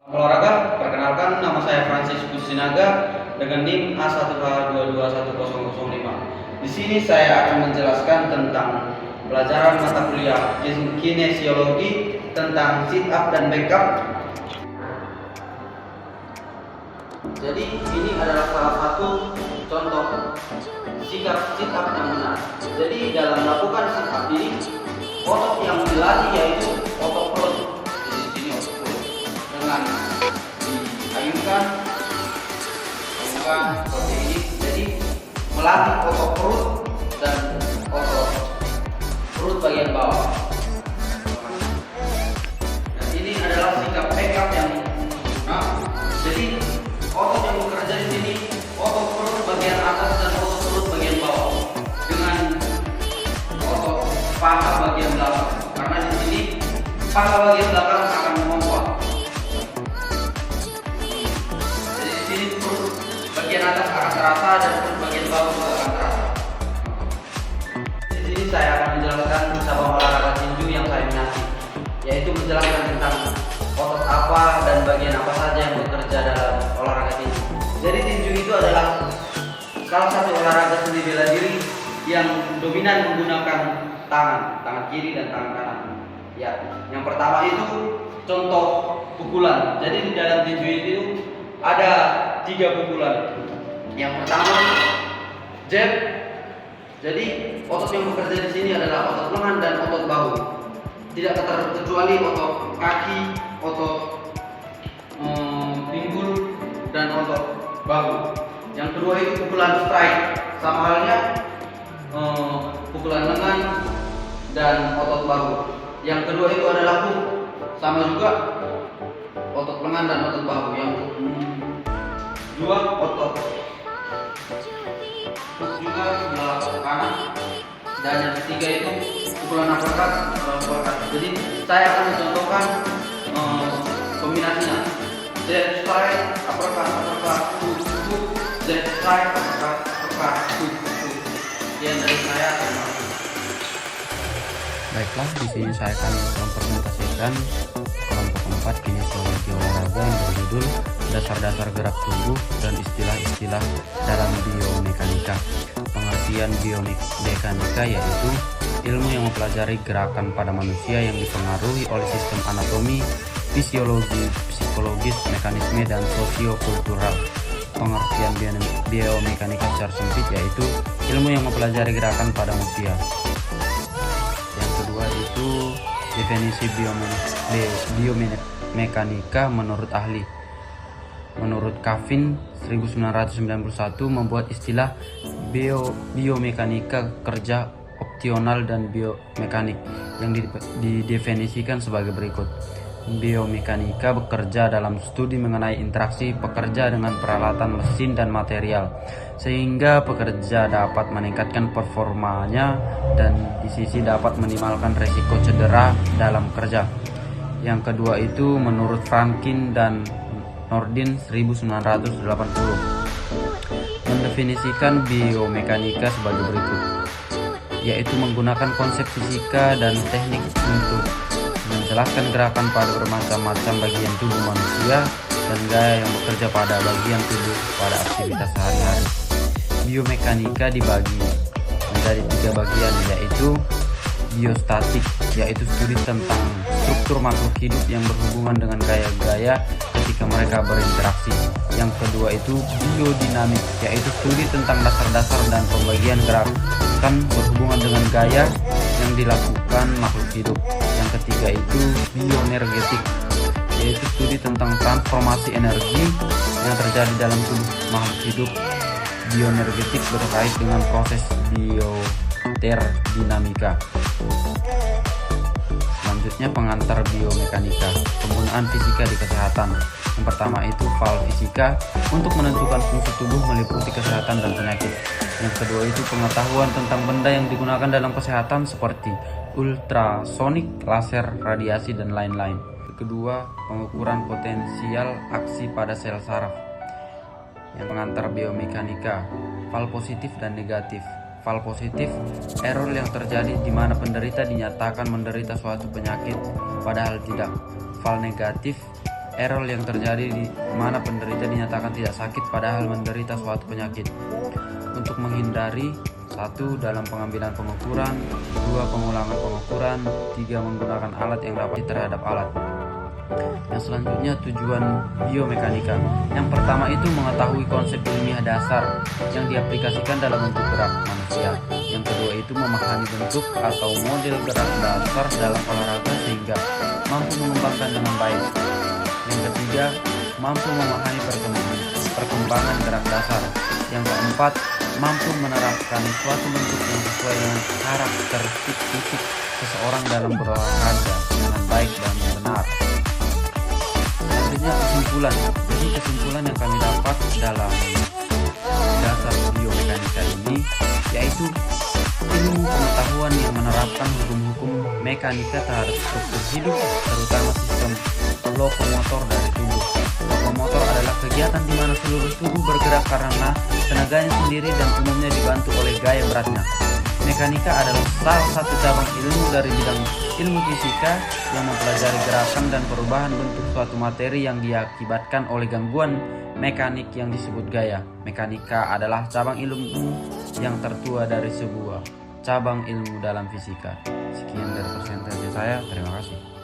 Olahraga, perkenalkan nama saya Franciscus Sinaga dengan NIM A1H221005. Di sini saya akan menjelaskan tentang pelajaran mata kuliah kinesiologi tentang sit up dan back up. Jadi ini adalah salah satu contoh sikap sit up yang benar. Jadi dalam melakukan sit up ini, otot yang dilatih yaitu otot perut. Dengan diayunkan seperti ini, jadi melatih otot perut dan otot perut bagian bawah. Dan ini adalah sikap backup yang jadi otot yang bekerja di sini otot perut bagian atas dan otot perut bagian bawah dengan otot paha bagian belakang, karena di sini paha bagian belakang akan memompa. Bagian atas akan terasa dan bagian bawah juga akan terasa. Di sini saya akan menjelaskan cabang olahraga tinju yang saya minati, yaitu menjelaskan tentang otot apa dan bagian apa saja yang bekerja dalam olahraga tinju. Jadi tinju itu adalah salah satu olahraga seni bela diri yang dominan menggunakan tangan kiri dan tangan kanan. Ya, yang pertama itu contoh pukulan. Jadi di dalam tinju itu ada 3 pukulan. Yang pertama jab. Jadi otot yang bekerja di sini adalah otot lengan dan otot bahu. Tidak terkecuali otot kaki, otot pinggul dan otot bahu. Yang kedua itu pukulan strike. Sama halnya pukulan lengan dan otot bahu. Yang kedua itu adalah hook. Sama juga otot lengan dan otot bahu. Yang kedua otot hook juga sebelah kanan. Dan yang ketiga itu pukulan uppercut. Jadi saya akan mencontohkan kombinasinya. Z strike, uppercut, hook, Z strike, uppercut, hook. Yang dari saya. Baiklah, di sini saya akan mempresentasikan kelompok 4 kinesiologi olahraga yang berjudul dasar-dasar gerak tubuh dan istilah-istilah dalam biomekanika. Pengertian biomekanika yaitu ilmu yang mempelajari gerakan pada manusia yang dipengaruhi oleh sistem anatomi, fisiologi, psikologis, mekanisme, dan sosiokultural. Pengertian biomekanika secara sempit yaitu ilmu yang mempelajari gerakan pada manusia. Yang kedua itu definisi biomekanika menurut ahli. Menurut Kavin 1991 membuat istilah biomekanika kerja opsional dan biomekanik yang didefinisikan sebagai berikut. Biomekanika bekerja dalam studi mengenai interaksi pekerja dengan peralatan mesin dan material, sehingga pekerja dapat meningkatkan performanya dan di sisi dapat minimalkan resiko cedera dalam kerja. Yang kedua itu menurut Franklin dan Nordin 1980 mendefinisikan biomekanika sebagai berikut, yaitu menggunakan konsep fisika dan teknik untuk menjelaskan gerakan pada bermacam-macam bagian tubuh manusia dan gaya yang bekerja pada bagian tubuh pada aktivitas sehari-hari. Biomekanika dibagi menjadi 3 bagian, yaitu biostatik, yaitu studi tentang struktur makhluk hidup yang berhubungan dengan gaya-gaya ketika mereka berinteraksi. Yang kedua itu biodinamik, yaitu studi tentang dasar-dasar dan pembagian gerakan berhubungan dengan gaya yang dilakukan makhluk hidup. Yang ketiga itu bioenergetik, yaitu studi tentang transformasi energi yang terjadi dalam tubuh makhluk hidup. Bioenergetik berkait dengan proses biotermodinamika. Selanjutnya pengantar biomekanika, penggunaan fisika di kesehatan. Yang pertama itu val fisika untuk menentukan fungsi tubuh meliputi kesehatan dan penyakit. Yang kedua itu pengetahuan tentang benda yang digunakan dalam kesehatan seperti ultrasonik, laser, radiasi, dan lain-lain. Kedua, pengukuran potensial aksi pada sel saraf. Yang pengantar biomekanika, val positif dan negatif. Val positif, error yang terjadi di mana penderita dinyatakan menderita suatu penyakit padahal tidak. Val negatif, error yang terjadi di mana penderita dinyatakan tidak sakit padahal menderita suatu penyakit. Untuk menghindari: 1. Dalam pengambilan pengukuran. 2. Pengulangan pengukuran. 3. Menggunakan alat yang dapat terhadap alat. Yang selanjutnya, tujuan biomekanika. Yang pertama itu mengetahui konsep ilmiah dasar yang diaplikasikan dalam bentuk gerak manusia. Yang kedua itu memahami bentuk atau model gerak dasar dalam olahraga sehingga mampu mengembangkan dengan baik. Yang ketiga, mampu memahami perkembangan gerak dasar. Yang keempat, mampu menerapkan suatu bentuk yang sesuai dengan karakteristik fisik seseorang dalam berolahraga dengan baik dan benar. Selanjutnya, kesimpulan. Jadi kesimpulan yang kami dapat dalam dasar biomekanika ini yaitu ilmu pengetahuan yang menerapkan hukum-hukum mekanika terhadap struktur hidup, terutama sistem lokomotor dari tubuh. Lokomotor adalah kegiatan di mana seluruh tubuh bergerak karena tenaganya sendiri dan umumnya dibantu oleh gaya beratnya. Mekanika adalah salah satu cabang ilmu dari bidang ilmu fisika yang mempelajari gerakan dan perubahan bentuk suatu materi yang diakibatkan oleh gangguan mekanik yang disebut gaya. Mekanika adalah cabang ilmu yang tertua dari sebuah cabang ilmu dalam fisika. Sekian dari presentasi saya, terima kasih.